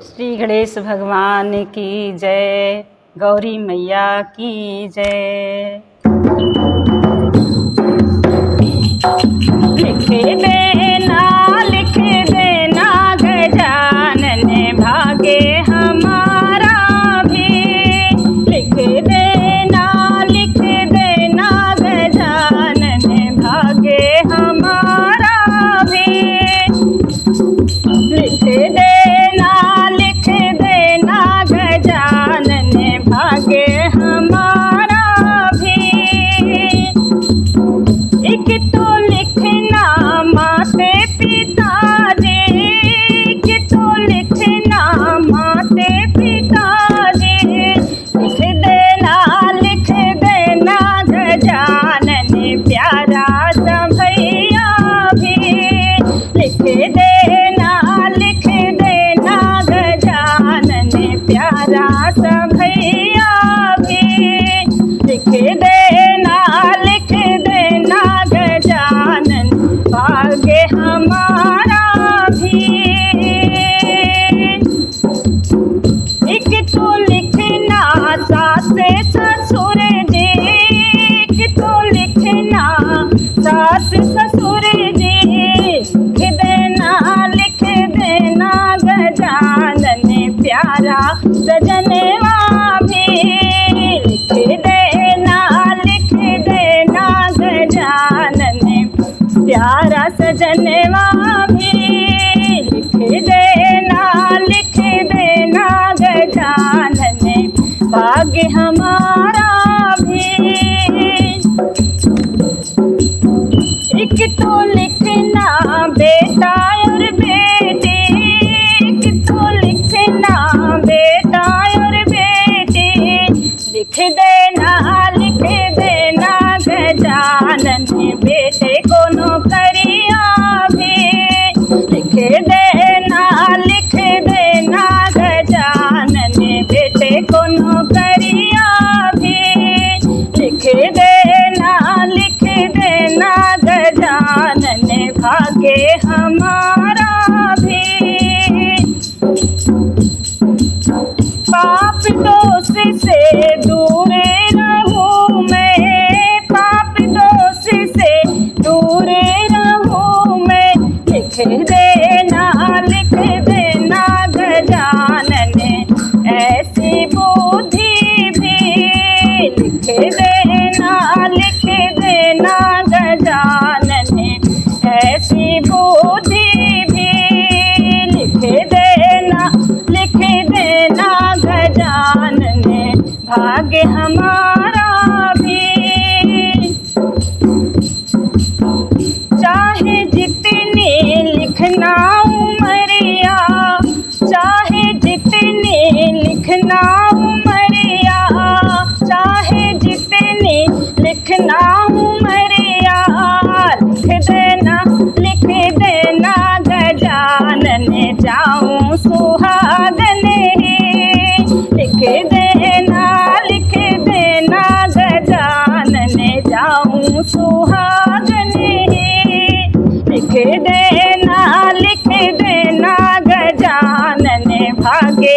श्री गणेश भगवान की जय, गौरी मैया की जय। लिख देना गजानन भागे हमारा भी। लिख देना गजानन भागे हमारा भी। लिख देना गजानन भागे हमारा भी। एक तो लिखना माते पिता जी, एक तो लिखना माते पिता जी। लिख देना गजानन प्यारा सा भैया भी। लिख देना गजानन प्यारा सा भैया भी। लिख देना गजानन भाग्य हमारा भी। एक तो लिखना सास ससुर जी, एक तो लिखना सास ससुर जी। लिख देना गजानन प्यारा सजनवा भी। लिख देना गजानन प्यारा सजनवा भी। लिख देना गजानन भाग्य हमारा भी। एक तो लिखना बेटा और बेटी, एक तो लिखना बेटा और बेटी। लिख देना गजानन बेटे को नौकरियाँ भी। लिख देना गजानन बेटे को नौकरियाँ भी। लिख देना गजानन भाग्य हमारा भी। पाप दोष से दूर रहूं मैं, पाप दोष से दूर रहूं मैं। लिख देना गजानन ऐसी बुद्धि भी। लिख देना गजानन ऐसी बुद्धि भी। लिख देना गजानन भाग्य हमारा भी। चाहे जितनी लिखना उमरिया, चाहे जितनी लिखना उमरिया, चाहे जितनी लिखना उमरिया। लिख देना गजानन जाऊं सुहागन ही। लिख देना गजानन जाऊं सुहागन ही। लिख देना गजानन भाग्य